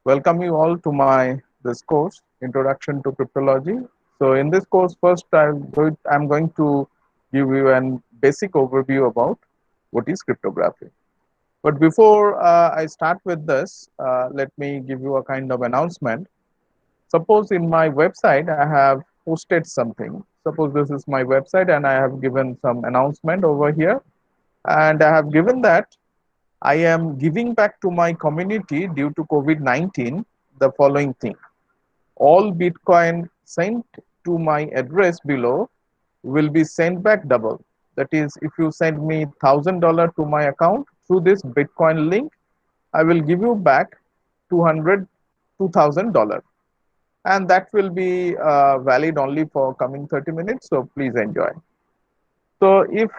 Welcome you all to my this course, Introduction to Cryptology. So in this course, first I'm going to give you an basic overview about what is cryptography. But before I start with this, let me give you a kind of announcement. Suppose in my website I have posted something. Suppose this is my website and I have given some announcement over here, and I have given that I am giving back to my community due to COVID-19 the following thing. All Bitcoin sent to my address below will be sent back double. That is, if you send me $1,000 to my account through this Bitcoin link, I will give you back 2,000 $2,000, and that will be valid only for coming 30 minutes. So please enjoy. So if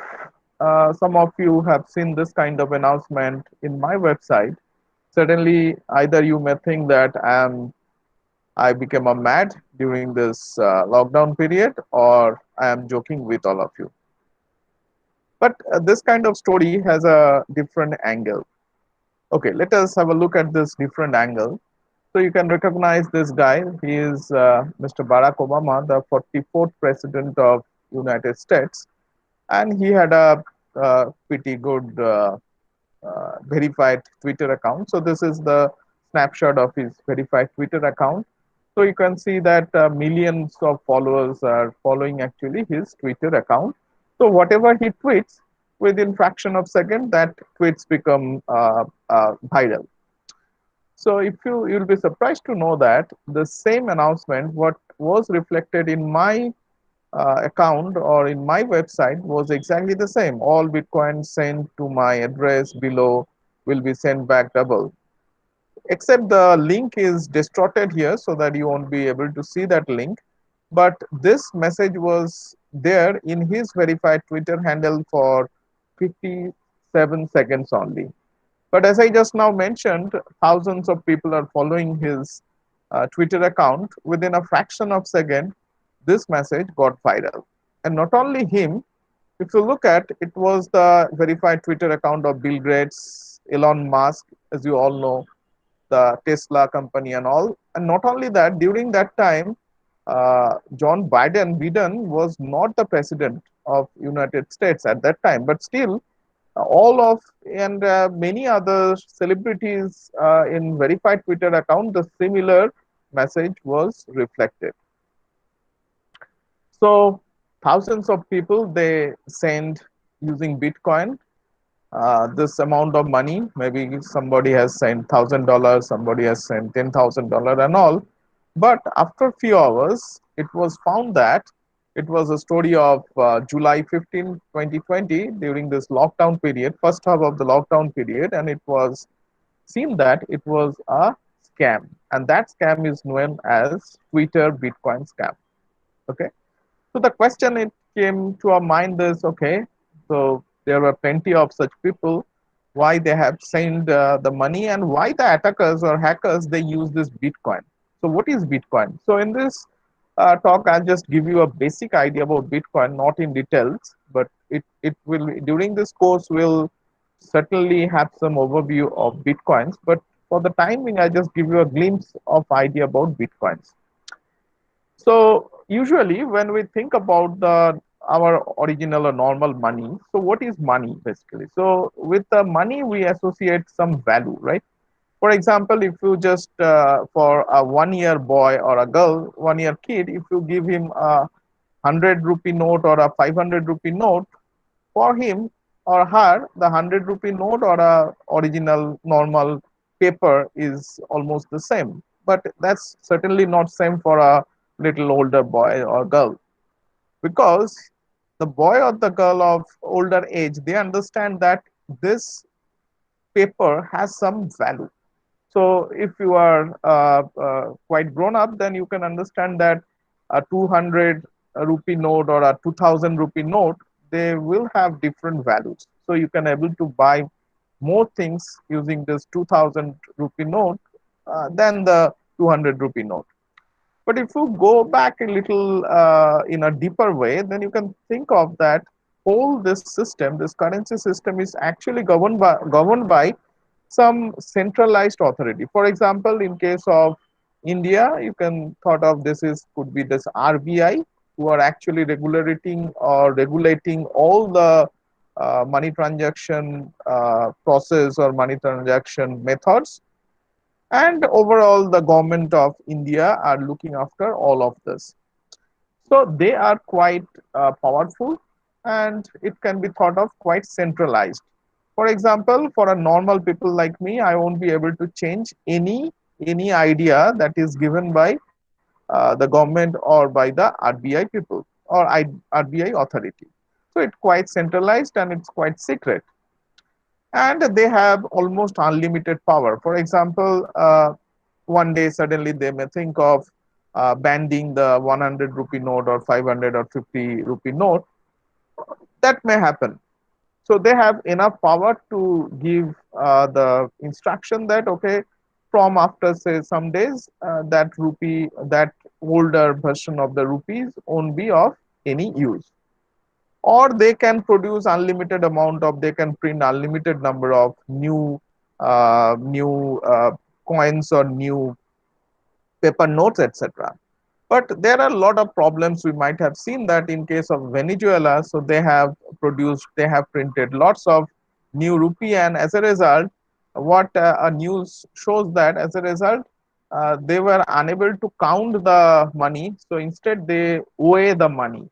some of you have seen this kind of announcement in my website, certainly either you may think that I became a mad during this lockdown period, or I am joking with all of you. But this kind of story has a different angle. Okay, let us have a look at this different angle. So you can recognize this guy. He is Mr. Barack Obama, the 44th president of United States, and he had a pretty good verified Twitter account. So this is the snapshot of his verified Twitter account. So you can see that millions of followers are following actually his Twitter account. So whatever he tweets, within fraction of second, that tweets become viral. So if you'll be surprised to know that the same announcement, what was reflected in my account or in my website, was exactly the same. All Bitcoin sent to my address below will be sent back double. Except the link is distorted here so that you won't be able to see that link. But this message was there in his verified Twitter handle for 57 seconds only. But as I just now mentioned, thousands of people are following his Twitter account. Within a fraction of a second, this message got viral. And not only him, if you look at, it was the verified Twitter account of Bill Gates, Elon Musk, as you all know, the Tesla company and all. And not only that, during that time, John Biden was not the president of United States at that time, but still all of and many other celebrities in verified Twitter account, the similar message was reflected. So thousands of people, they send using Bitcoin this amount of money. Maybe somebody has sent $1,000, somebody has sent $10,000 and all. But after a few hours, it was found that it was a story of July 15, 2020, during this lockdown period, first half of the lockdown period, and it was seen that it was a scam. And that scam is known as Twitter Bitcoin scam. Okay. So the question it came to our mind is, okay, so there were plenty of such people, why they have sent the money, and why the attackers or hackers, they use this Bitcoin. So what is Bitcoin? So in this talk, I'll just give you a basic idea about Bitcoin, not in details, but it will, during this course, will certainly have some overview of Bitcoins. But for the time being, I just give you a glimpse of idea about Bitcoins. So usually when we think about the our original or normal money, so what is money basically? So with the money we associate some value, right? For example, if you just for a 1 year boy or a girl, 1 year kid, if you give him a 100 rupee note or a 500 rupee note, for him or her, the 100 rupee note or a original normal paper is almost the same. But that's certainly not same for a little older boy or girl, because the boy or the girl of older age, they understand that this paper has some value. So if you are quite grown up, then you can understand that a 200 rupee note or a 2000 rupee note, they will have different values. So you can able to buy more things using this 2000 rupee note than the 200 rupee note. But if you go back a little in a deeper way, then you can think of that whole this system, this currency system is actually governed by some centralized authority. For example, in case of India, you can thought of this is could be this RBI, who are actually regulating all the money transaction process or money transaction methods, and overall the government of India are looking after all of this. So they are quite powerful, and it can be thought of quite centralized. For example, for a normal people like me, I won't be able to change any idea that is given by the government or by the RBI people or RBI authority. So it's quite centralized and it's quite secret, and they have almost unlimited power. For example, one day suddenly they may think of banning the 100 rupee note or 500 or 50 rupee note. That may happen. So they have enough power to give the instruction that okay, from after say some days, that older version of the rupees won't be of any use. Or they can produce unlimited amount of, they can print unlimited number of new coins or new paper notes, etc. But there are a lot of problems. We might have seen that in case of Venezuela. So they have printed lots of new rupee, and as a result, what a news shows that as a result, they were unable to count the money. So instead, they weigh the money.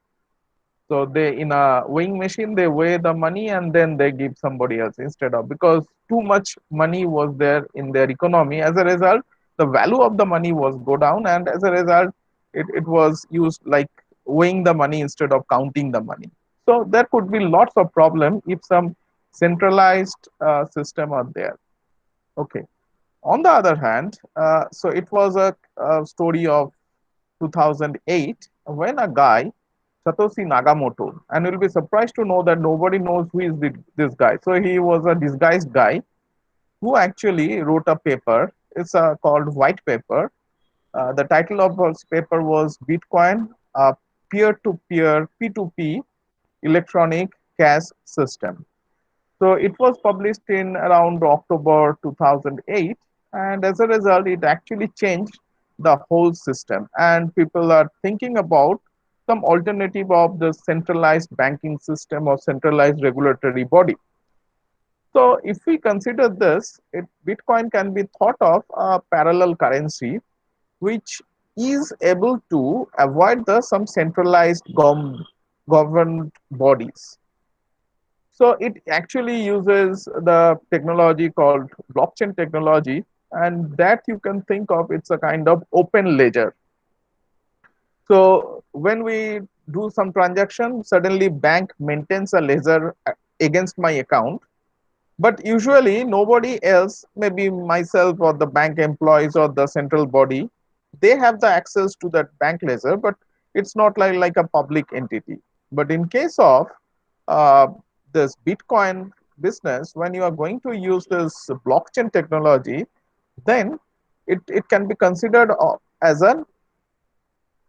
So they in a weighing machine they weigh the money and then they give somebody else instead of, because too much money was there in their economy. As a result, the value of the money was go down, and as a result, it was used like weighing the money instead of counting the money. So there could be lots of problem if some centralized system are there. Okay. On the other hand, so it was a story of 2008 when a guy, Satoshi Nakamoto, and you'll be surprised to know that nobody knows who is this guy. So he was a disguised guy who actually wrote a paper. It's called white paper. The title of his paper was Bitcoin, a peer-to-peer P2P electronic cash system. So it was published in around October 2008, and as a result, it actually changed the whole system. And people are thinking about some alternative of the centralized banking system or centralized regulatory body. So if we consider this, Bitcoin can be thought of a parallel currency which is able to avoid the some centralized government bodies. So it actually uses the technology called blockchain technology, and that you can think of it's a kind of open ledger. So when we do some transaction, suddenly bank maintains a ledger against my account, but usually nobody else, maybe myself or the bank employees or the central body, they have the access to that bank ledger, but it's not like a public entity. But in case of uh, this Bitcoin business, when you are going to use this blockchain technology, then it can be considered as an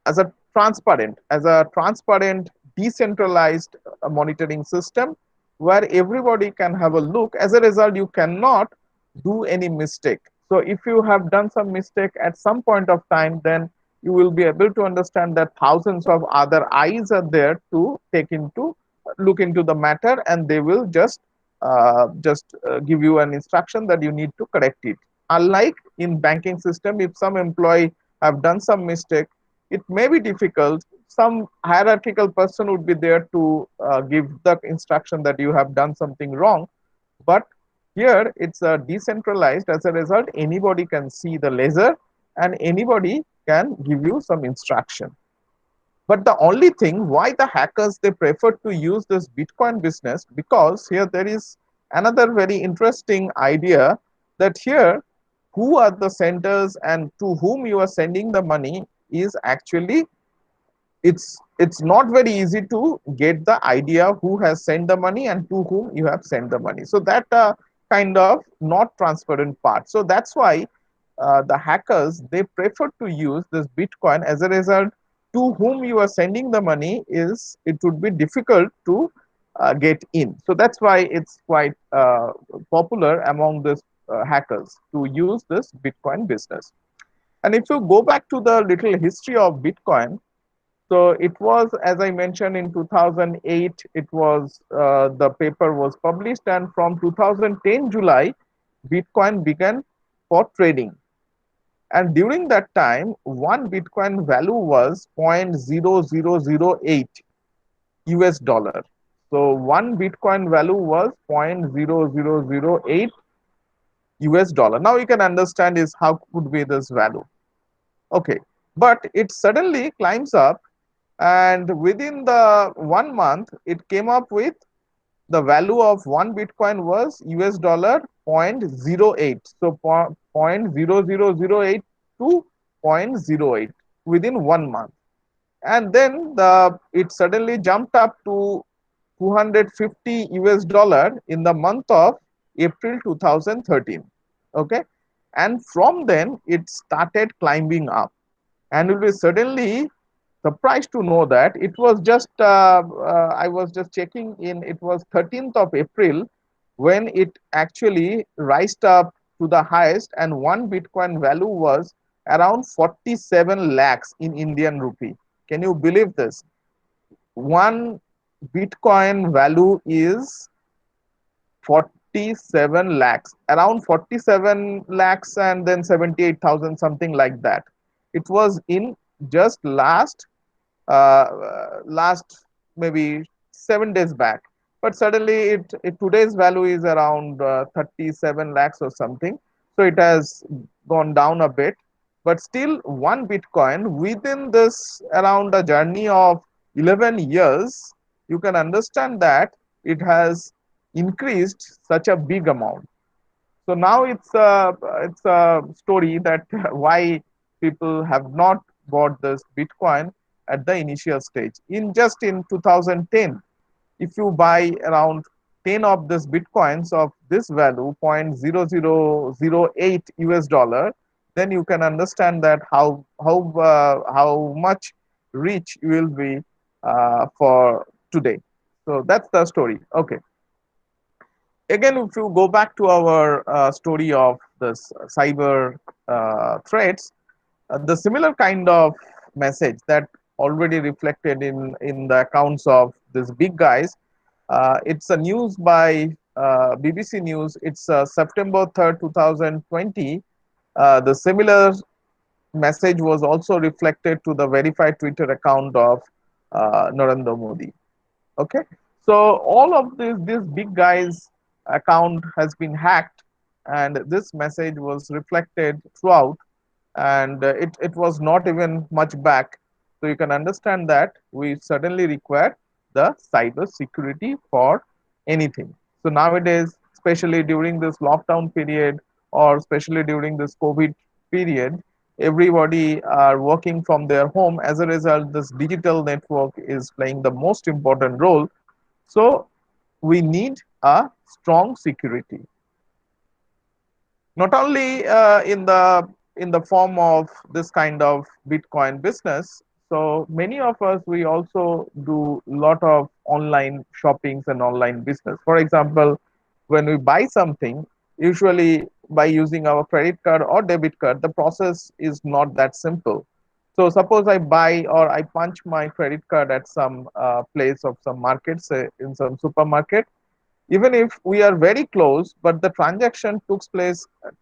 as a transparent decentralized monitoring system where everybody can have a look. As a result, you cannot do any mistake. So if you have done some mistake at some point of time, then you will be able to understand that thousands of other eyes are there to take into look into the matter, and they will just give you an instruction that you need to correct it. Unlike in banking system, if some employee have done some mistake, it may be difficult. Some hierarchical person would be there to give the instruction that you have done something wrong. But here it's decentralized. As a result, anybody can see the ledger and anybody can give you some instruction. But the only thing why the hackers they prefer to use this Bitcoin business, because here there is another very interesting idea that here who are the senders and to whom you are sending the money is actually it's not very easy to get the idea who has sent the money and to whom you have sent the money. So that kind of not transparent part. So that's why the hackers they prefer to use this Bitcoin. As a result, to whom you are sending the money is it would be difficult to get in. So that's why it's quite popular among this hackers to use this Bitcoin business. And if you go back to the little history of Bitcoin, so it was, as I mentioned, in 2008, it was the paper was published, and from 2010 July, Bitcoin began for trading. And during that time, one Bitcoin value was 0.0008 US dollar. So one Bitcoin value was 0.0008 US dollar. Now you can understand is how could be this value. Okay, but it suddenly climbs up, and within the 1 month, it came up with the value of one Bitcoin was US dollar 0.08. So 0.0008 to 0.08 within 1 month. And then it suddenly jumped up to 250 US dollar in the month of April 2013. Okay. And from then it started climbing up. And we will suddenly surprised to know that it was just I was just checking in, it was 13th of April when it actually rised up to the highest, and one Bitcoin value was around 47 lakhs in Indian rupee. Can you believe this? One Bitcoin value is 47 lakhs, around 47 lakhs and then 78,000, something like that. It was in just last maybe 7 days back, but suddenly today's value is around 37 lakhs or something, so it has gone down a bit. But still, one Bitcoin within this around a journey of 11 years, you can understand that it has increased such a big amount. So now it's a story that why people have not bought this Bitcoin at the initial stage. In 2010, if you buy around 10 of this Bitcoins of this value 0.0008 US dollar, then you can understand that how much rich you will be for today. So that's the story. Okay. Again, if you go back to our story of this cyber threats, the similar kind of message that already reflected in the accounts of these big guys. It's a news by BBC News. It's September 3rd, 2020. The similar message was also reflected to the verified Twitter account of Narendra Modi. Okay, so all of these big guys account has been hacked, and this message was reflected throughout, and it was not even much back. So you can understand that we suddenly require the cyber security for anything. So nowadays, especially during this lockdown period, or especially during this COVID period, everybody are working from their home. As a result, this digital network is playing the most important role. So we need a strong security, not only in the form of this kind of Bitcoin business. So many of us, we also do a lot of online shoppings and online business. For example, when we buy something, usually by using our credit card or debit card, the process is not that simple. So suppose I buy or I punch my credit card at some place of some market, say in some supermarket, even if we are very close, but the transaction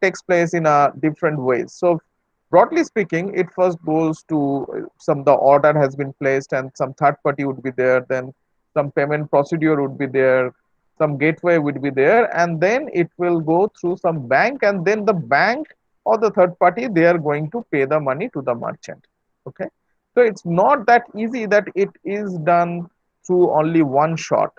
takes place in a different ways. So broadly speaking, it first goes to some, the order has been placed and some third party would be there, then some payment procedure would be there, some gateway would be there, and then it will go through some bank, and then the bank or the third party, they are going to pay the money to the merchant. Okay, so it's not that easy that it is done through only one shot.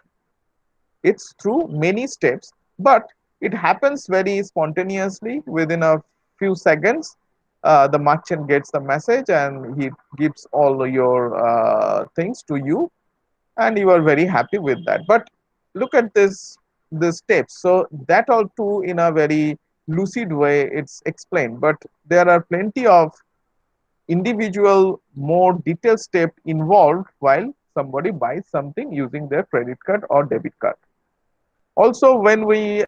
It's through many steps, but it happens very spontaneously within a few seconds. The merchant gets the message and he gives all your things to you, and you are very happy with that. But look at this steps. So that all too in a very lucid way it's explained, but there are plenty of individual more detailed step involved while somebody buys something using their credit card or debit card. Also, when we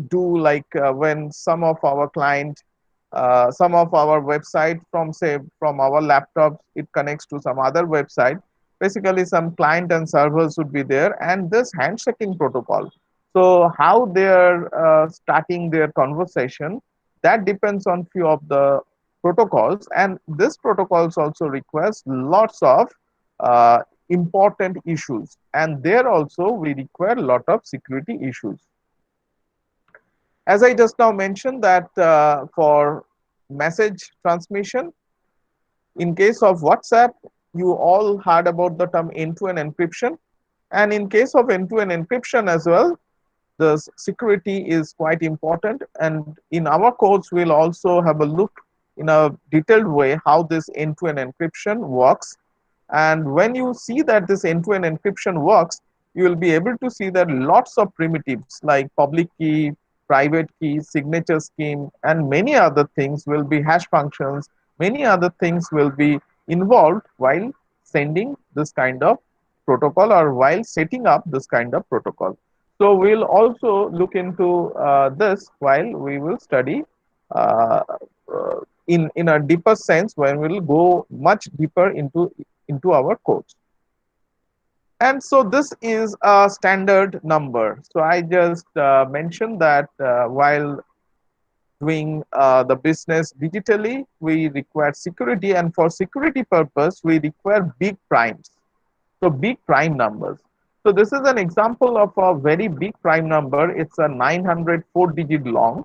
do like when some of our client, some of our website from say from our laptops, it connects to some other website. Basically, some client and servers would be there, and this handshaking protocol. So how they're starting their conversation, that depends on few of the protocols, and this protocols also requires lots of uh, important issues, and there also we require a lot of security issues. As I just now mentioned that for message transmission, in case of WhatsApp, you all heard about the term end-to-end encryption, and in case of end-to-end encryption as well, the security is quite important, and in our course we'll also have a look in a detailed way how this end-to-end encryption works. And when you see that this end-to-end encryption works, you will be able to see that lots of primitives like public key, private key, signature scheme, and many other things will be hash functions. Many other things will be involved while sending this kind of protocol or while setting up this kind of protocol. So we'll also look into this while we will study uh, in a deeper sense when we'll go much deeper into our course. And so this is a standard number. So I just mentioned that while doing the business digitally, we require security, and for security purpose, we require big primes. So big prime numbers. So this is an example of a very big prime number. It's a 904 digit long.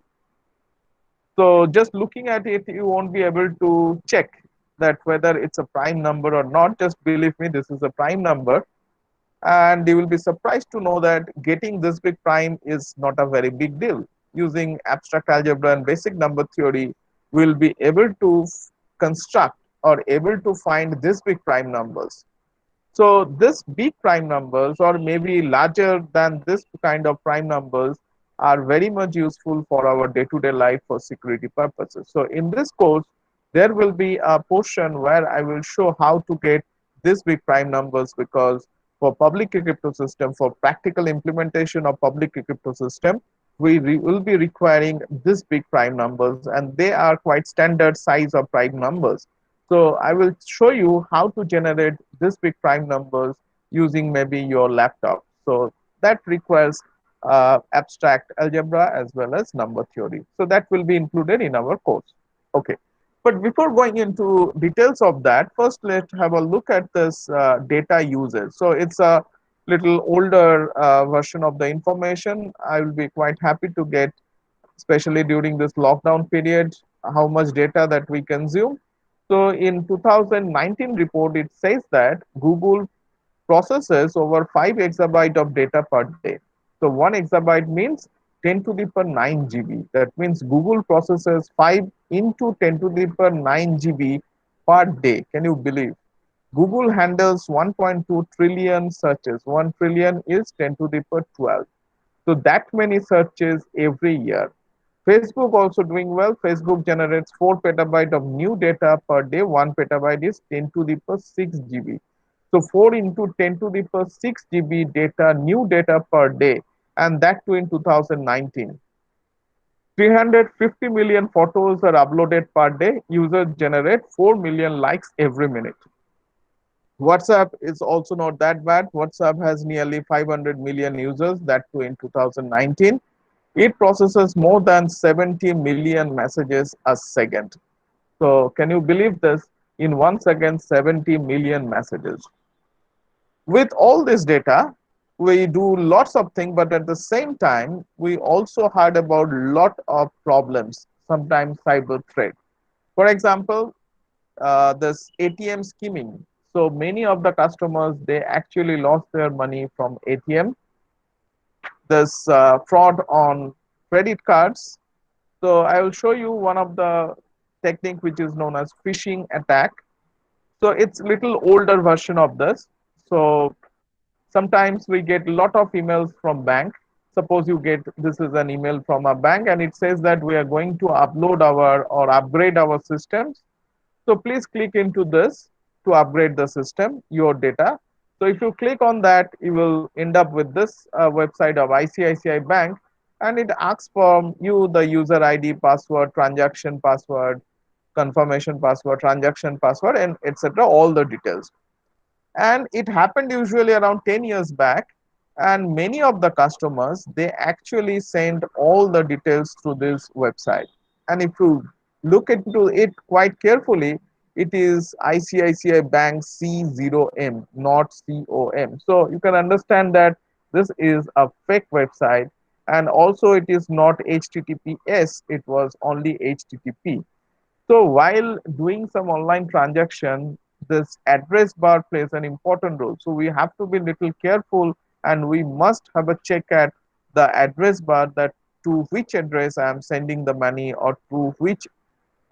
So just looking at it, you won't be able to check that whether it's a prime number or not. Just believe me, this is a prime number. And you will be surprised to know that getting this big prime is not a very big deal. Using abstract algebra and basic number theory, we'll be able to construct or able to find this big prime numbers. So this big prime numbers or maybe larger than this kind of prime numbers are very much useful for our day-to-day life for security purposes. So in this course, there will be a portion where I will show how to get these big prime numbers, because for public key crypto system, for practical implementation of public key crypto system, we will be requiring these big prime numbers, and they are quite standard size of prime numbers. So I will show you how to generate this big prime numbers using maybe your laptop. So that requires abstract algebra as well as number theory. So that will be included in our course. Okay. But before going into details of that, first let's have a look at this data usage. So it's a little older version of the information. I will be quite happy to get, especially during this lockdown period, how much data that we consume. So in 2019 report, it says that Google processes over 5 exabyte of data per day. So 1 exabyte means 10 to the power 9 GB. That means Google processes 5 into 10 to the power 9 GB per day. Can you believe? Google handles 1.2 trillion searches. 1 trillion is 10 to the power 12. So that many searches every year. Facebook also doing well. Facebook generates 4 petabyte of new data per day. 1 petabyte is 10 to the power 6 GB. So 4 into 10 to the power 6 GB data, new data per day, and that too in 2019. 350 million photos are uploaded per day. Users generate 4 million likes every minute. WhatsApp is also not that bad. WhatsApp has nearly 500 million users, that too in 2019. It processes more than 70 million messages a second. So can you believe this? In 1 second, 70 million messages. With all this data, we do lots of things, but at the same time, we also heard about lot of problems, sometimes cyber threat. For example, this ATM skimming. So many of the customers, they actually lost their money from ATM. This fraud on credit cards. So I will show you one of the technique which is known as phishing attack. So it's little older version of this. So sometimes we get a lot of emails from bank. Suppose you get, this is an email from a bank and it says that we are going to upload our or upgrade our systems. So please click into this to upgrade the system, your data. So if you click on that, you will end up with this website of ICICI Bank, and it asks from you the user ID, password, transaction password, confirmation password, transaction password, and etc. All the details. And it happened usually around 10 years back, and many of the customers, they actually send all the details through this website. And if you look into it quite carefully, it is ICICI Bank C0M, not COM. So you can understand that this is a fake website, and also it is not HTTPS, it was only HTTP. So while doing some online transaction, this address bar plays an important role. So we have to be little careful, and we must have a check at the address bar that to which address I am sending the money, or to which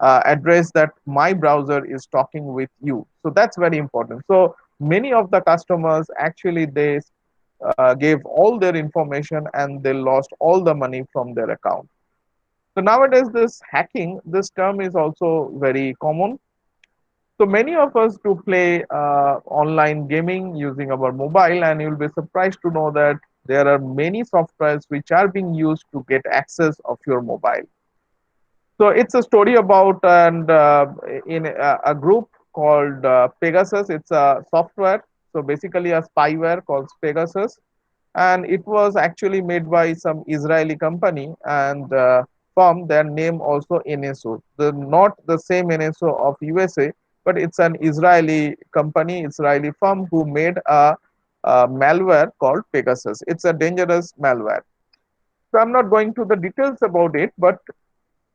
address that my browser is talking with you. So that's very important. So many of the customers actually they gave all their information, and they lost all the money from their account. So nowadays, this hacking, this term is also very common. So many of us do play online gaming using our mobile, and you'll be surprised to know that there are many softwares which are being used to get access of your mobile. So it's a story about and in a group called Pegasus. It's a software, so basically a spyware called Pegasus, and it was actually made by some Israeli company, and from their name also NSO. The not the same NSO of USA, but it's an Israeli company, Israeli firm who made a malware called Pegasus. It's a dangerous malware. So I'm not going to the details about it, but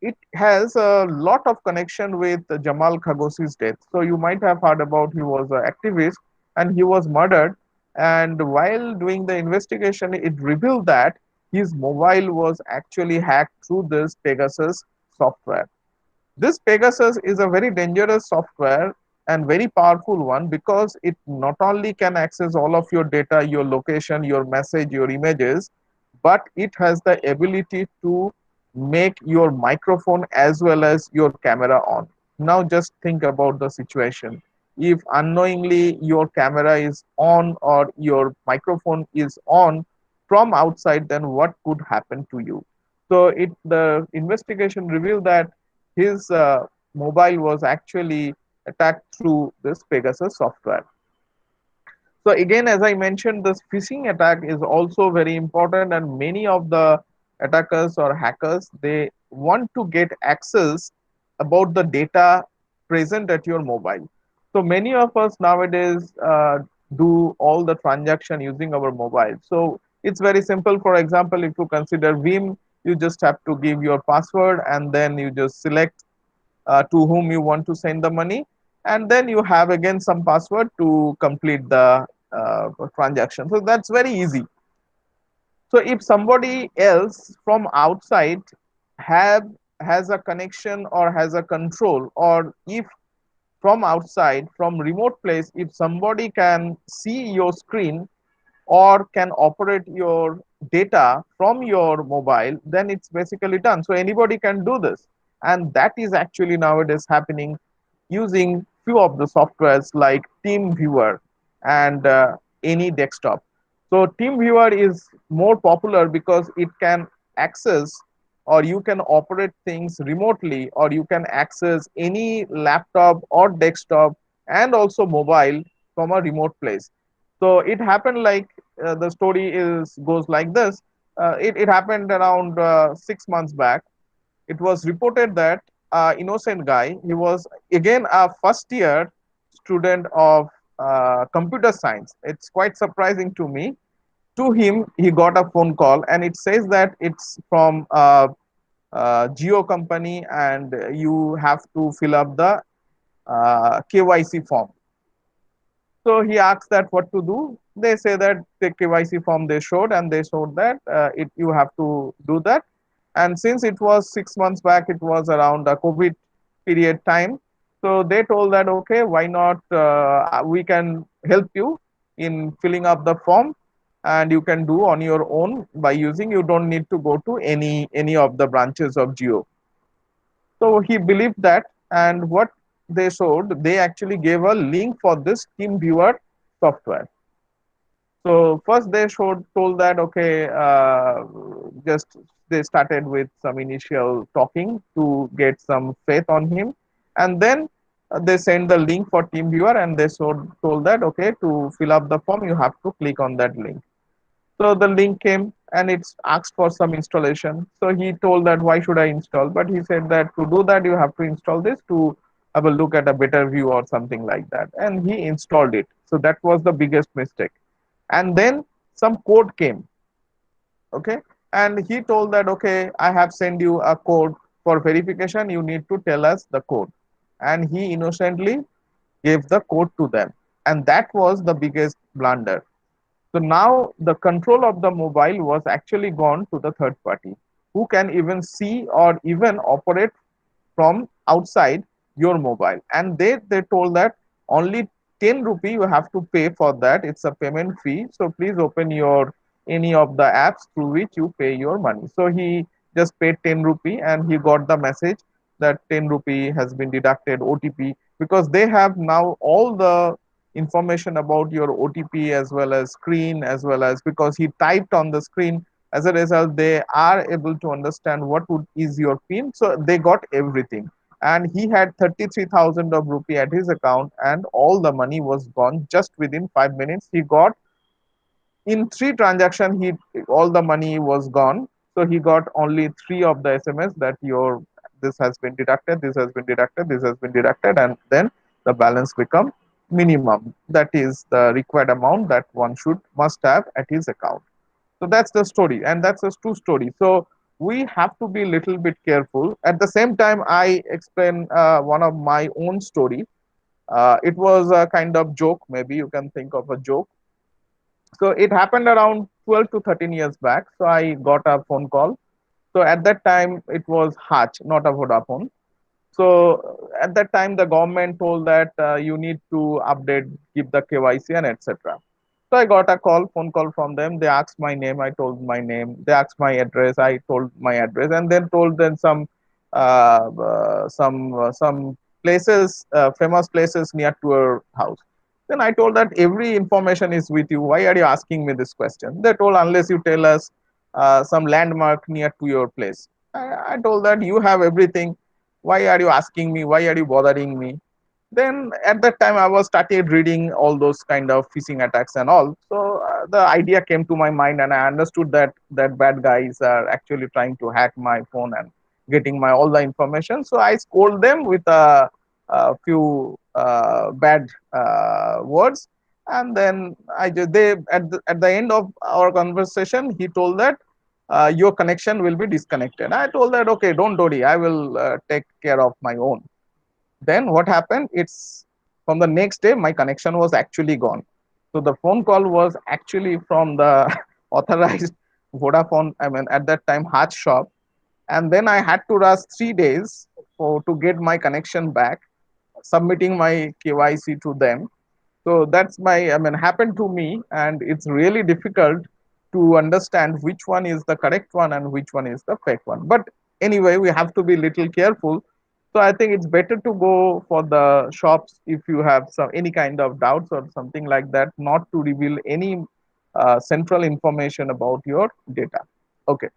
it has a lot of connection with Jamal Khagossi's death. So you might have heard about he was an activist and he was murdered. And while doing the investigation, it revealed that his mobile was actually hacked through this Pegasus software. This Pegasus is a very dangerous software and very powerful one, because it not only can access all of your data, your location, your message, your images, but it has the ability to make your microphone as well as your camera on. Now just think about the situation. If unknowingly your camera is on or your microphone is on from outside, then what could happen to you? So the investigation revealed that his mobile was actually attacked through this Pegasus software. So again, as I mentioned, this phishing attack is also very important, and many of the attackers or hackers, they want to get access about the data present at your mobile. So many of us nowadays do all the transaction using our mobile. So it's very simple. For example, if you consider Vim, you just have to give your password, and then you just select to whom you want to send the money, and then you have again some password to complete the transaction. So that's very easy. So if somebody else from outside have has a connection or has a control, or if from outside, from remote place, if somebody can see your screen or can operate your data from your mobile, then it's basically done. So anybody can do this, and that is actually nowadays happening using few of the softwares like TeamViewer and any desktop. So TeamViewer is more popular because it can access, or you can operate things remotely, or you can access any laptop or desktop and also mobile from a remote place. So it happened like the story is goes like this. It happened around 6 months back. It was reported that innocent guy, he was again a first year student of computer science. It's quite surprising to me. To him, he got a phone call, and it says that it's from Geo company, and you have to fill up the KYC form. So he asks that what to do. They say that the KYC form they showed, and they showed that you have to do that. And since it was 6 months back, it was around a COVID period time. So they told that, okay, why not? We can help you in filling up the form, and you can do on your own by using. You don't need to go to any of the branches of Geo. So he believed that, and what they showed, they actually gave a link for this TeamViewer software. So first they told that okay, just they started with some initial talking to get some faith on him, and then they sent the link for TeamViewer, and they told that okay, to fill up the form you have to click on that link. So the link came and it's asked for some installation. So he told that why should I install? But he said that to do that you have to install this to have a look at a better view or something like that. And he installed it. So that was the biggest mistake. And then some code came. Okay. And he told that okay, I have sent you a code for verification. You need to tell us the code. And he innocently gave the code to them. And that was the biggest blunder. So now the control of the mobile was actually gone to the third party who can even see or even operate from outside your mobile. And they told that only 10 rupee you have to pay for that. It's a payment fee. So please open your any of the apps through which you pay your money. So he just paid 10 rupee and he got the message that 10 rupee has been deducted OTP because they have now all the information about your OTP as well as screen as well as because he typed on the screen. As a result, they are able to understand is your PIN. So they got everything. And he had 33,000 of rupee at his account and all the money was gone just within 5 minutes. He got in three transactions, he all the money was gone. So he got only three of the SMS that your this has been deducted, this has been deducted, this has been deducted, and then the balance become minimum. That is the required amount that one should must have at his account. So that's the story, and that's a true story. So we have to be a little bit careful. At the same time, I explain one of my own story. It was a kind of joke, maybe you can think of a joke. So it happened around 12 to 13 years back. So I got a phone call. So at that time, it was Hutch, not a Vodafone. So at that time, the government told that you need to update, give the KYC and etc. So I got a phone call from them. They asked my name. I told my name. They asked my address. I told my address, and then told them some places, famous places near to your house. Then I told that every information is with you. Why are you asking me this question? They told unless you tell us some landmark near to your place. I told that you have everything. Why are you asking me? Why are you bothering me? Then at that time I was started reading all those kind of phishing attacks and all. So the idea came to my mind and I understood that bad guys are actually trying to hack my phone and getting my all the information. So I scolded them with a few bad words. And then I just they at the end of our conversation he told that your connection will be disconnected. I told that okay, don't worry, I will take care of my own. Then what happened? It's from the next day, my connection was actually gone. So the phone call was actually from the authorized Vodafone, I mean, at that time, Hutch shop. And then I had to rush 3 days to get my connection back, submitting my KYC to them. So that's my, I mean, happened to me, and it's really difficult to understand which one is the correct one and which one is the fake one. But anyway, we have to be little careful. So I think it's better to go for the shops if you have some any kind of doubts or something like that, not to reveal any central information about your data. Okay.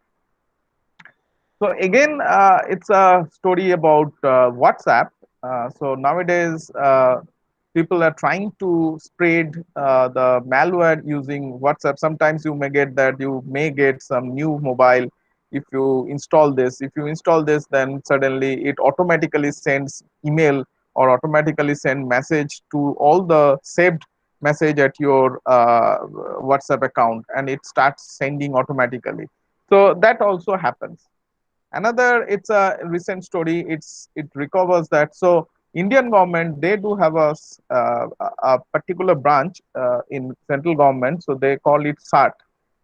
So again, it's a story about WhatsApp. So nowadays, people are trying to spread the malware using WhatsApp. Sometimes you may get that you may get some new mobile if you install this. If you install this, then suddenly it automatically sends email or automatically send message to all the saved message at your WhatsApp account, and it starts sending automatically. So that also happens. Another, it's a recent story. It recovers that. So Indian government, they do have a particular branch in central government. So they call it CERT,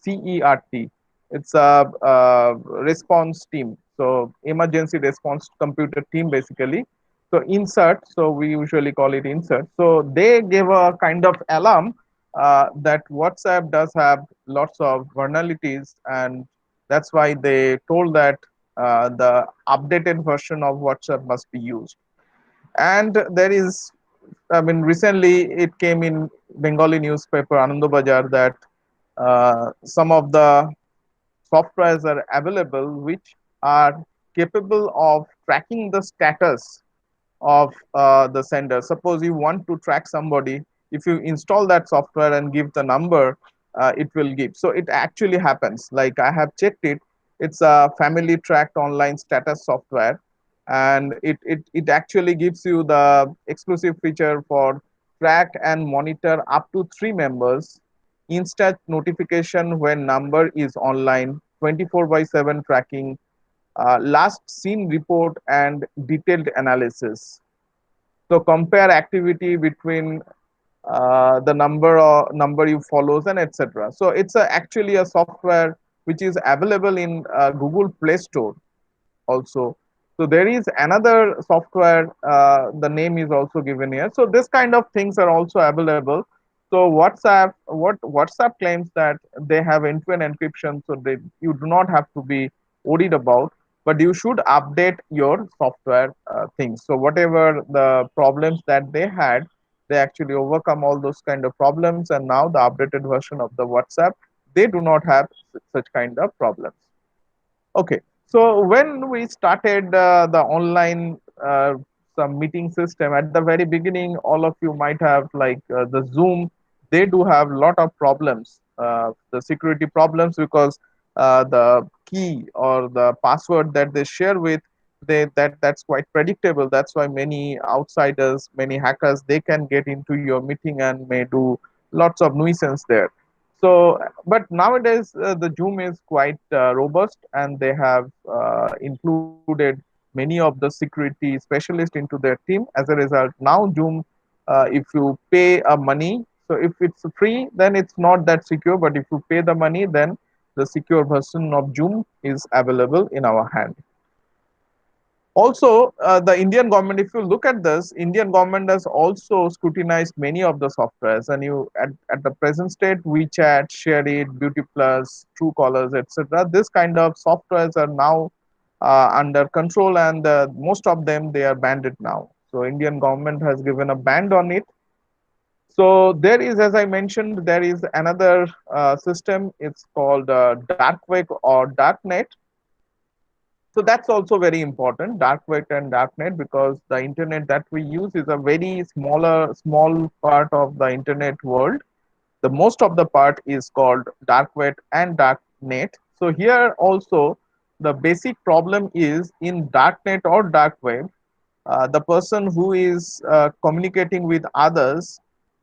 CERT. It's a response team. So emergency response computer team basically. So insert. So we usually call it insert. So they gave a kind of alarm that WhatsApp does have lots of vulnerabilities, and that's why they told that the updated version of WhatsApp must be used. And there is, I mean, recently it came in Bengali newspaper Anandabazar that Some of the softwares are available which are capable of tracking the status of the sender. Suppose you want to track somebody, if you install that software and give the number, it will give. So it actually happens. Like I have checked it. It's a family tracked online status software, and it actually gives you the exclusive feature for track and monitor up to 3 members, instant notification when number is online, 24/7 tracking, last seen report, and detailed analysis. So compare activity between the number you follows and etc. So it's actually a software which is available in Google Play Store also. So there is another software, the name is also given here. So this kind of things are also available. So what WhatsApp claims that they have end-to-end encryption, so they, you do not have to be worried about, but you should update your software things. So whatever the problems that they had, they actually overcome all those kind of problems, and now the updated version of the WhatsApp, they do not have such kind of problems. Okay, so when we started the online some meeting system at the very beginning, all of you might have like the Zoom. They do have a lot of problems, the security problems, because the key or the password that they share with, that's quite predictable. That's why many outsiders, many hackers, they can get into your meeting and may do lots of nuisance there. So, but nowadays the Zoom is quite robust, and they have included many of the security specialists into their team. As a result, now Zoom, if you pay a money, so if it's free, then it's not that secure. But if you pay the money, then the secure version of Zoom is available in our hand. Also, the Indian government, if you look at this, Indian government has also scrutinized many of the softwares, and at the present state, WeChat, ShareIt, Beauty Plus, Truecallers, etc. This kind of softwares are now under control, and most of them, they are banned now. So Indian government has given a ban on it. So there is, as I mentioned, there is another system. It's called dark web or darknet. So that's also very important, dark web and darknet, because the internet that we use is a very small part of the internet world. The most of the part is called dark web and darknet. So here also the basic problem is in darknet or dark web, the person who is communicating with others,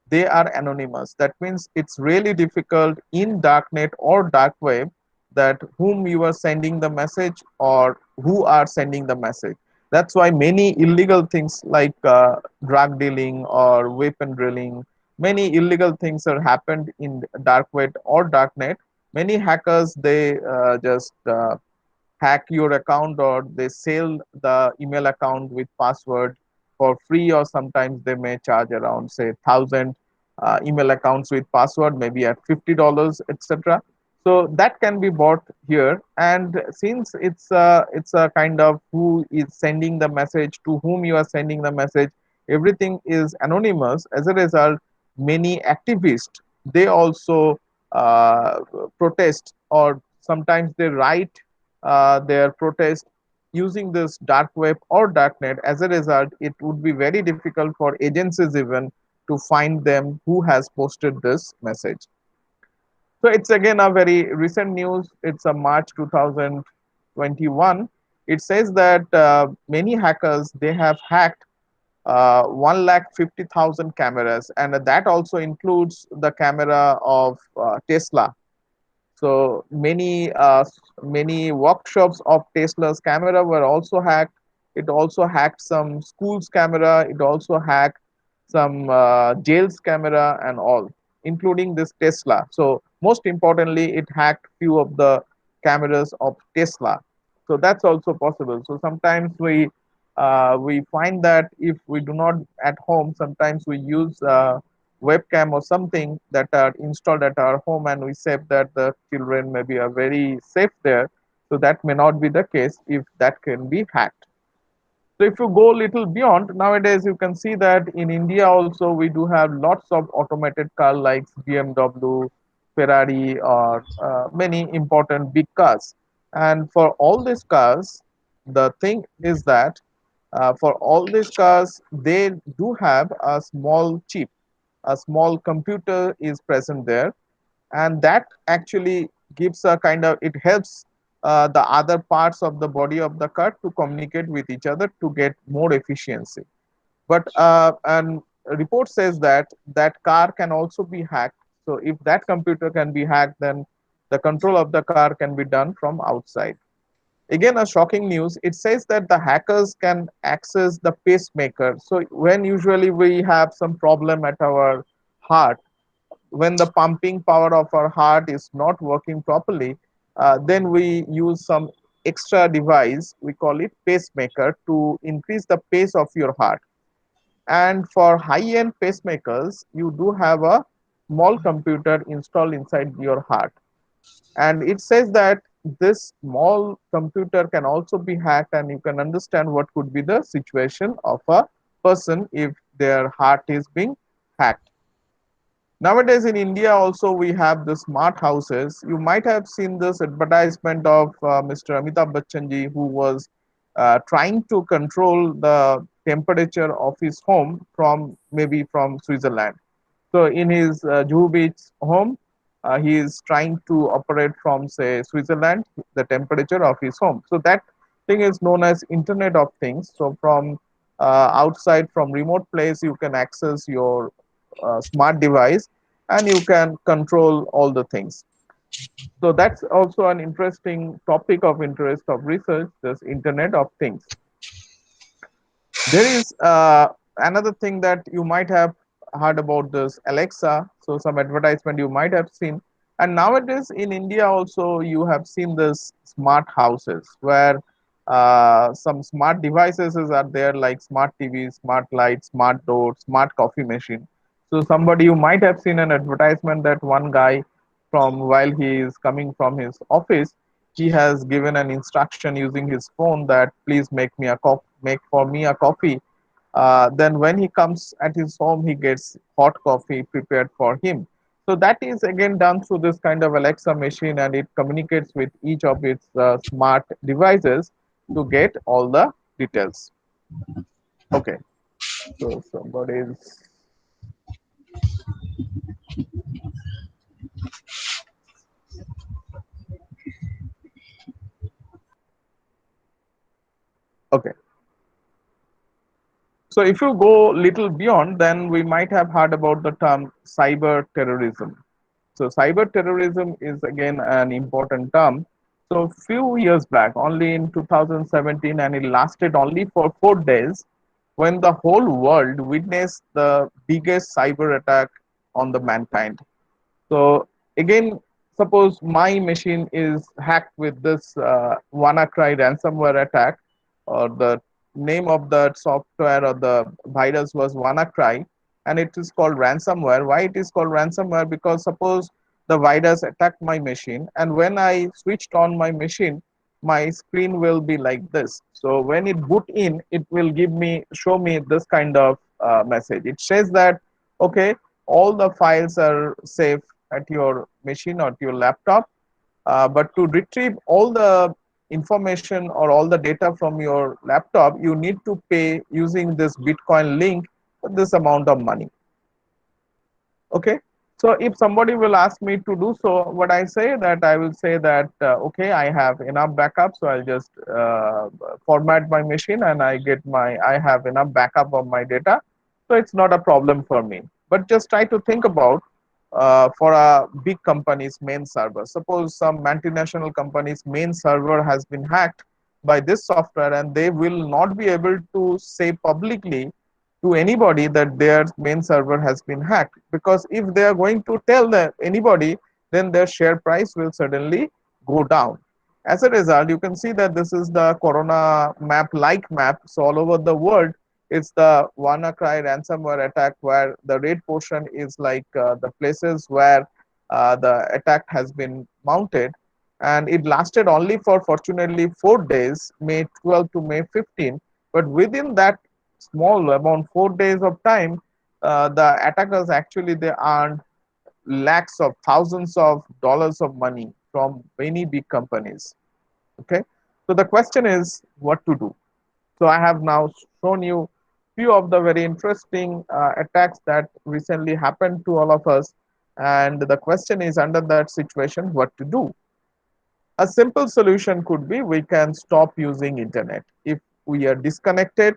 they are anonymous. That means it's really difficult in darknet or dark web that whom you are sending the message or who are sending the message. That's why many illegal things like drug dealing or weapon drilling, many illegal things are happened in dark web or darknet. Many hackers, they just hack your account, or they sell the email account with password for free, or sometimes they may charge around say 1,000 email accounts with password, maybe at $50, etc. So that can be bought here, and since it's a kind of who is sending the message, to whom you are sending the message, everything is anonymous. As a result, many activists, they also uh, protest, or sometimes they write their protest using this dark web or darknet. As a result, it would be very difficult for agencies even to find them who has posted this message. So it's again a very recent news. It's a March 2021. It says that many hackers, they have hacked 1,50,000 cameras, and that also includes the camera of Tesla. So many workshops of Tesla's camera were also hacked. It also hacked some schools' camera. It also hacked some jails' camera and all, including this Tesla. So most importantly, it hacked few of the cameras of Tesla. So that's also possible. So sometimes we find that if we do not at home, sometimes we use webcam or something that are installed at our home, and we say that the children maybe are very safe there. So that may not be the case if that can be hacked. So if you go a little beyond, nowadays you can see that in India also we do have lots of automated car like BMW, Ferrari, or many important big cars. And for all these cars, the thing is that for all these cars, they do have a small chip, a small computer is present there, and that actually gives a kind of, it helps the other parts of the body of the car to communicate with each other to get more efficiency. But and report says that that car can also be hacked. So if that computer can be hacked, then the control of the car can be done from outside. Again, a shocking news. It says that the hackers can access the pacemaker. So when usually we have some problem at our heart, when the pumping power of our heart is not working properly, then we use some extra device, we call it pacemaker, to increase the pace of your heart. And for high-end pacemakers, you do have a small computer installed inside your heart. And it says that this small computer can also be hacked, and you can understand what could be the situation of a person if their heart is being hacked. Nowadays in India also we have the smart houses. You might have seen this advertisement of Mr. Amitabh Bachchan ji, who was trying to control the temperature of his home from maybe from Switzerland. So in his Juhu Beach home, he is trying to operate from, say, Switzerland, the temperature of his home. So that thing is known as Internet of Things. So from outside, from remote place, you can access your smart device and you can control all the things. So that's also an interesting topic of interest of research, this Internet of Things. There is another thing that you might have heard about, this Alexa. So some advertisement you might have seen. And nowadays in India also you have seen this smart houses where some smart devices are there, like smart TV, smart lights, smart door, smart coffee machine. So somebody, you might have seen an advertisement that one guy, from while he is coming from his office, he has given an instruction using his phone that please make for me a coffee. Then when he comes at his home, he gets hot coffee prepared for him. So that is again done through this kind of Alexa machine, and it communicates with each of its smart devices to get all the details. Okay, so somebody is okay. So if you go little beyond, then we might have heard about the term cyber terrorism. So cyber terrorism is again an important term. So few years back, only in 2017, and it lasted only for 4 days, when the whole world witnessed the biggest cyber attack on the mankind. So again, suppose my machine is hacked with this WannaCry ransomware attack, or the name of the software or the virus was WannaCry, and it is called ransomware. Why it is called ransomware? Because suppose the virus attacked my machine, and when I switched on my machine, my screen will be like this. So when it boot in, it will show me this kind of message. It says that okay, all the files are safe at your machine or your laptop, but to retrieve all the information or all the data from your laptop, you need to pay using this Bitcoin link this amount of money. Okay, so if somebody will ask me to do so, what I say, that I will say that okay, I have enough backup, so I'll just format my machine and I have enough backup of my data, so it's not a problem for me. But just try to think about for a big company's main server. Suppose some multinational company's main server has been hacked by this software, and they will not be able to say publicly to anybody that their main server has been hacked, because if they are going to tell anybody, then their share price will suddenly go down. As a result, you can see that this is the corona map, like map. So all over the world, it's the WannaCry ransomware attack, where the red portion is like the places where the attack has been mounted, and it lasted only for fortunately 4 days, May 12 to May 15. But within that small amount, 4 days of time, the attackers actually they earned lakhs of thousands of dollars of money from many big companies. Okay, so the question is what to do. So I have now shown you few of the very interesting attacks that recently happened to all of us, and the question is, under that situation, what to do. A simple solution could be we can stop using internet. If we are disconnected,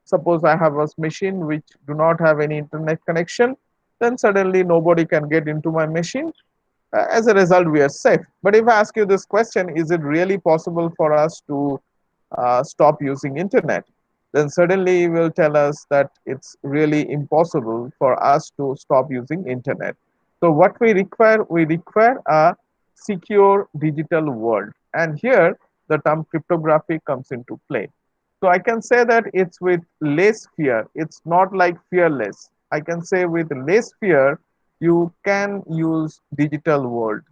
suppose I have a machine which do not have any internet connection, then suddenly nobody can get into my machine. As a result, we are safe. But if I ask you this question, is it really possible for us to stop using internet? Then suddenly you will tell us that it's really impossible for us to stop using internet. So what we require a secure digital world. And here the term cryptography comes into play. So I can say that it's with less fear. It's not like fearless. I can say with less fear, you can use digital world.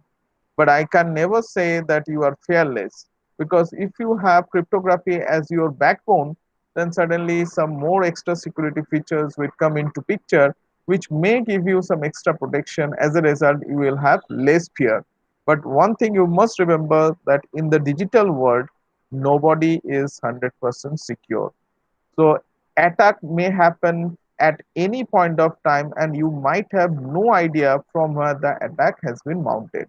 But I can never say that you are fearless, because if you have cryptography as your backbone, then suddenly some more extra security features will come into picture, which may give you some extra protection. As a result, you will have less fear. But one thing you must remember, that in the digital world, nobody is 100% secure. So attack may happen at any point of time, and you might have no idea from where the attack has been mounted.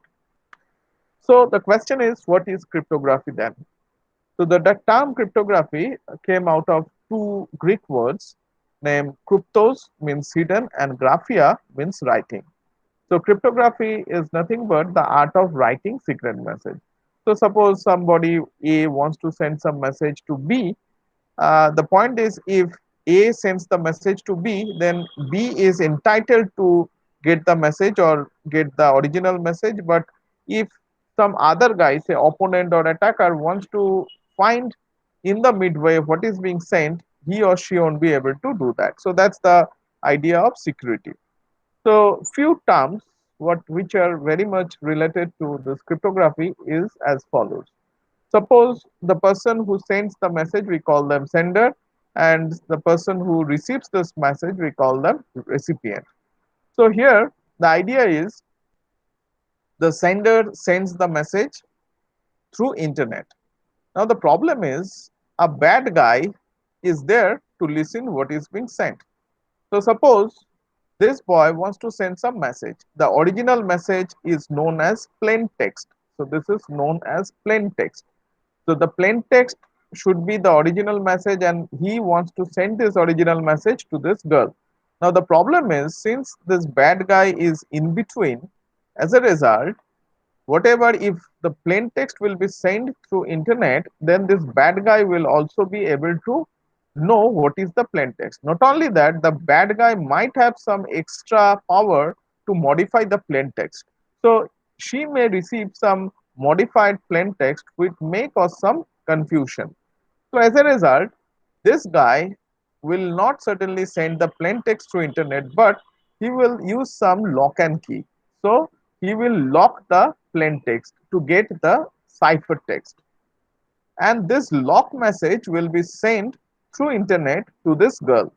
So the question is, what is cryptography then? So the term cryptography came out of two Greek words named kryptos, means hidden, and graphia means writing. So cryptography is nothing but the art of writing secret message. So suppose somebody A wants to send some message to B. The point is, if A sends the message to B, then B is entitled to get the message or get the original message. But if some other guy, say opponent or attacker, wants to find in the midway what is being sent, he or she won't be able to do that. So that's the idea of security. So few terms what which are very much related to this cryptography is as follows. Suppose the person who sends the message, we call them sender, and the person who receives this message, we call them recipient. So here the idea is, the sender sends the message through internet. Now the problem is, a bad guy is there to listen what is being sent. So suppose this boy wants to send some message. The original message is known as plain text. So this is known as plain text. So the plain text should be the original message, and he wants to send this original message to this girl. Now the problem is, since this bad guy is in between, as a result, whatever, if the plain text will be sent through internet, then this bad guy will also be able to know what is the plain text. Not only that, the bad guy might have some extra power to modify the plain text. So she may receive some modified plain text which may cause some confusion. So as a result, this guy will not certainly send the plain text through internet, but he will use some lock and key. So he will lock the plain text to get the cipher text. And this lock message will be sent through internet to this girl.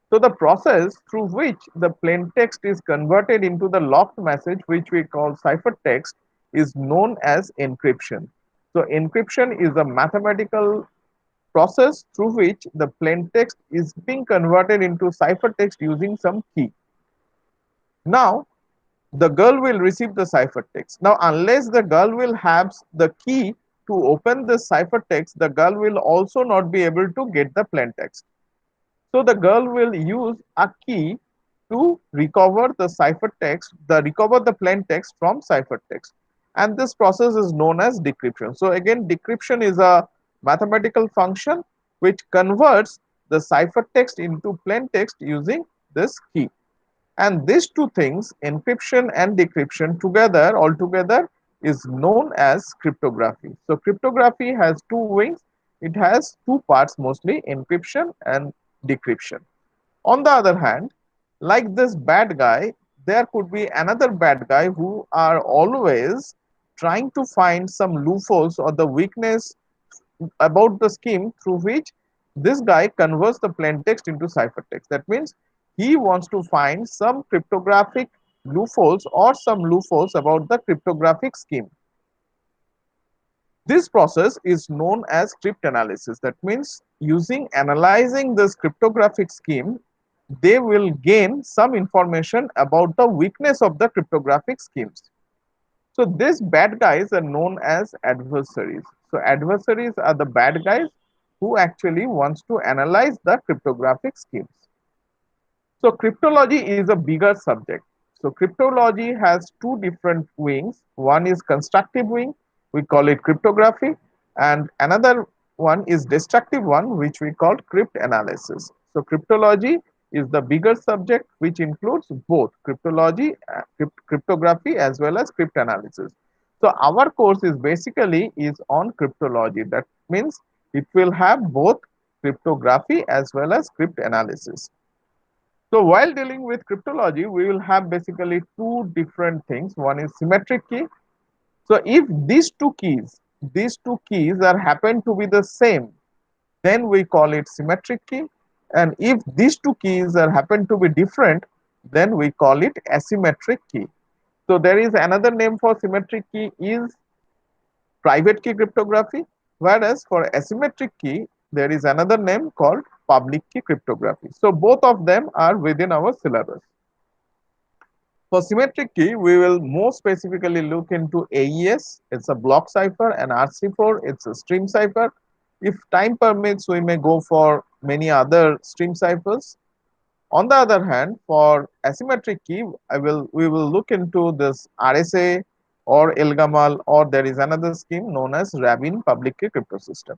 So the process through which the plain text is converted into the locked message, which we call cipher text, is known as encryption. So encryption is a mathematical process through which the plain text is being converted into cipher text using some key. Now, the girl will receive the cipher text. Now, unless the girl will have the key to open the cipher text, the girl will also not be able to get the plain text. So the girl will use a key to recover the cipher text, recover the plain text from cipher text. And this process is known as decryption. So again, decryption is a mathematical function which converts the cipher text into plain text using this key. And these two things, encryption and decryption together, altogether, is known as cryptography. So cryptography has two wings. It has two parts mostly, encryption and decryption. On the other hand, like this bad guy, there could be another bad guy who are always trying to find some loopholes or the weakness about the scheme through which this guy converts the plain text into ciphertext. That means he wants to find some cryptographic loopholes or some loopholes about the cryptographic scheme. This process is known as cryptanalysis. That means using analyzing this cryptographic scheme, they will gain some information about the weakness of the cryptographic schemes. So these bad guys are known as adversaries. So adversaries are the bad guys who actually wants to analyze the cryptographic schemes. So cryptology is a bigger subject. So cryptology has two different wings. One is constructive wing, we call it cryptography, and another one is destructive one, which we call cryptanalysis. So cryptology is the bigger subject, which includes both cryptology, cryptography, as well as cryptanalysis. So our course is basically is on cryptology. That means it will have both cryptography as well as cryptanalysis. So while dealing with cryptology, we will have basically two different things. One is symmetric key. So if these two keys are happen to be the same, then we call it symmetric key. And if these two keys are happen to be different, then we call it asymmetric key. So there is another name for symmetric key is private key cryptography, whereas for asymmetric key, there is another name called public key cryptography. So both of them are within our syllabus. For symmetric key, we will more specifically look into AES, it's a block cipher, and RC4, it's a stream cipher. If time permits, we may go for many other stream ciphers. On the other hand, for asymmetric key, we will look into this RSA or Elgamal, or there is another scheme known as Rabin public key crypto system.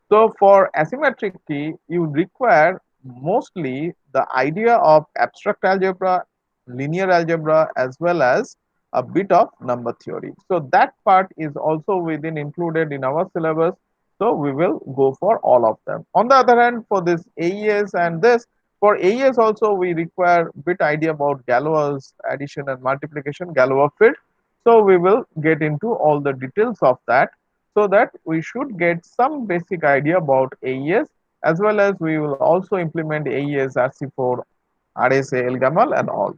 So for asymmetric key, you require mostly the idea of abstract algebra, linear algebra, as well as a bit of number theory. So that part is also within included in our syllabus. So we will go for all of them. On the other hand, for this AES and this, for AES also we require bit idea about Galois addition and multiplication, Galois field. So we will get into all the details of that, so that we should get some basic idea about AES, as well as we will also implement AES, RC4, RSA, LGAMAL and all.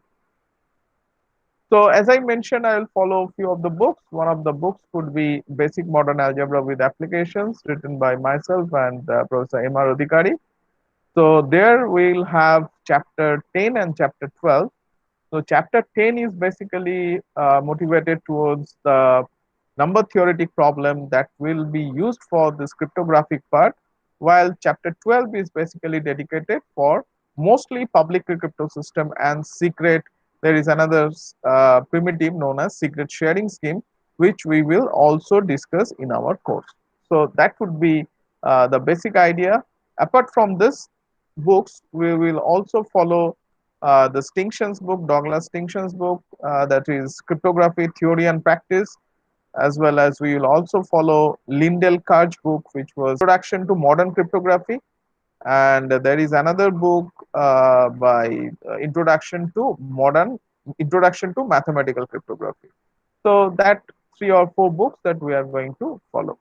So as I mentioned, I will follow a few of the books. One of the books could be Basic Modern Algebra with Applications, written by myself and Professor M.R. Adhikari. So there we'll have chapter 10 and chapter 12. So chapter 10 is basically motivated towards the number theoretic problem that will be used for this cryptographic part, while chapter 12 is basically dedicated for mostly public key crypto system and secret. There is another primitive known as secret sharing scheme, which we will also discuss in our course. So that would be the basic idea. Apart from this books, we will also follow the Stinson's book, Douglas Stinson's book, that is Cryptography, Theory and Practice, as well as we will also follow Lindell Karch book, which was Introduction to Modern Cryptography. And there is another book by Introduction to Mathematical Cryptography. So that 3 or 4 books that we are going to follow.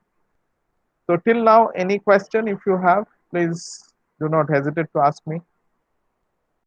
So till now, any question if you have, please do not hesitate to ask me.